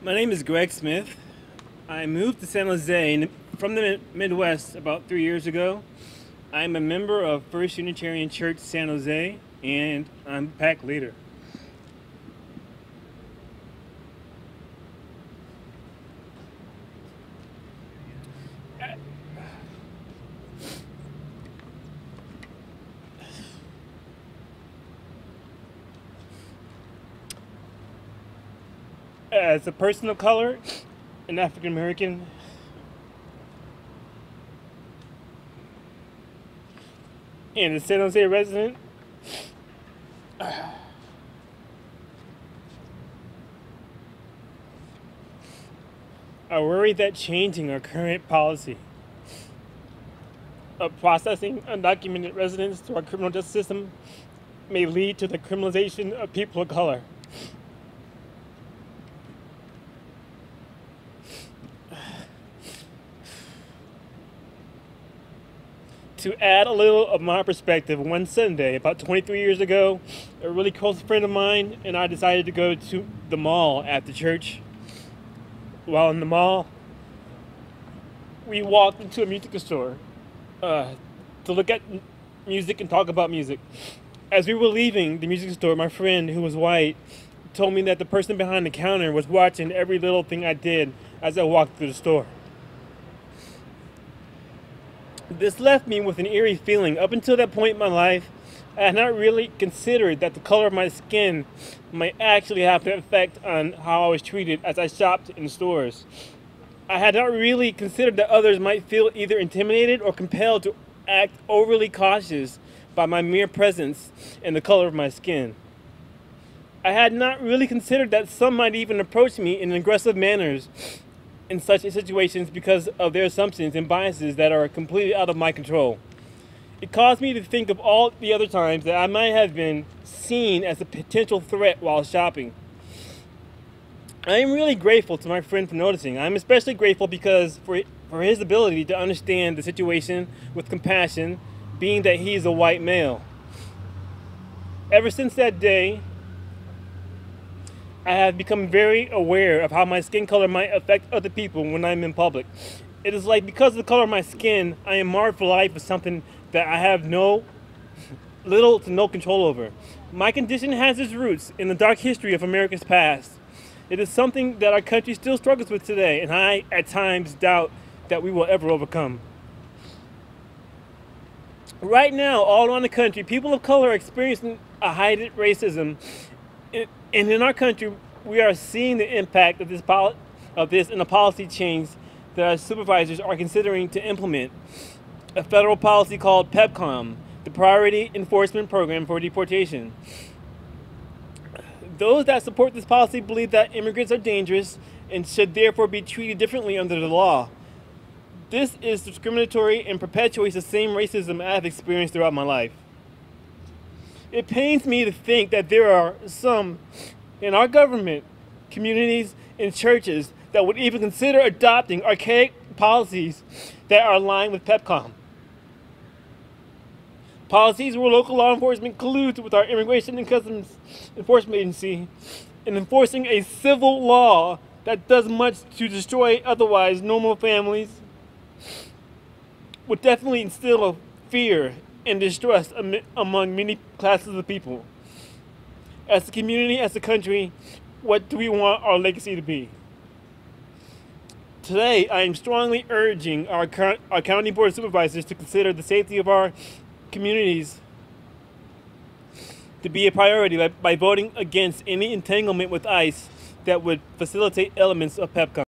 My name is Greg Smith. I moved to San Jose from the Midwest about 3 years ago. I'm a member of First Unitarian Church San Jose, and I'm PACT leader. As a person of color, an African American, and a San Jose resident, I worry that changing our current policy of processing undocumented residents to our criminal justice system may lead to the criminalization of people of color. To add a little of my perspective, one Sunday, about 23 years ago, a really close friend of mine and I decided to go to the mall after church. While in the mall, we walked into a music store to look at music and talk about music. As we were leaving the music store, my friend, who was white, told me that the person behind the counter was watching every little thing I did as I walked through the store. This left me with an eerie feeling. Up until that point in my life, I had not really considered that the color of my skin might actually have an effect on how I was treated as I shopped in stores. I had not really considered that others might feel either intimidated or compelled to act overly cautious by my mere presence and the color of my skin. I had not really considered that some might even approach me in aggressive manners in such situations because of their assumptions and biases that are completely out of my control. It caused me to think of all the other times that I might have been seen as a potential threat while shopping. I am really grateful to my friend for noticing. I'm especially grateful because for his ability to understand the situation with compassion, being that he is a white male. Ever since that day, I have become very aware of how my skin color might affect other people when I'm in public. It is like because of the color of my skin, I am marred for life with something that I have little to no control over. My condition has its roots in the dark history of America's past. It is something that our country still struggles with today, and I, at times, doubt that we will ever overcome. Right now, all around the country, people of color are experiencing a heightened racism. And in our country, we are seeing the impact of this in a policy change that our supervisors are considering to implement. A federal policy called PACT, the Priority Enforcement Program for Deportation. Those that support this policy believe that immigrants are dangerous and should therefore be treated differently under the law. This is discriminatory and perpetuates the same racism I have experienced throughout my life. It pains me to think that there are some in our government, communities, and churches that would even consider adopting archaic policies that are aligned with PACT. Policies where local law enforcement colludes with our Immigration and Customs Enforcement Agency in enforcing a civil law that does much to destroy otherwise normal families would definitely instill a fear and distrust among many classes of people. As a community, as a country, what do we want our legacy to be? Today, I am strongly urging our county board of supervisors to consider the safety of our communities to be a priority by voting against any entanglement with ICE that would facilitate elements of PACT.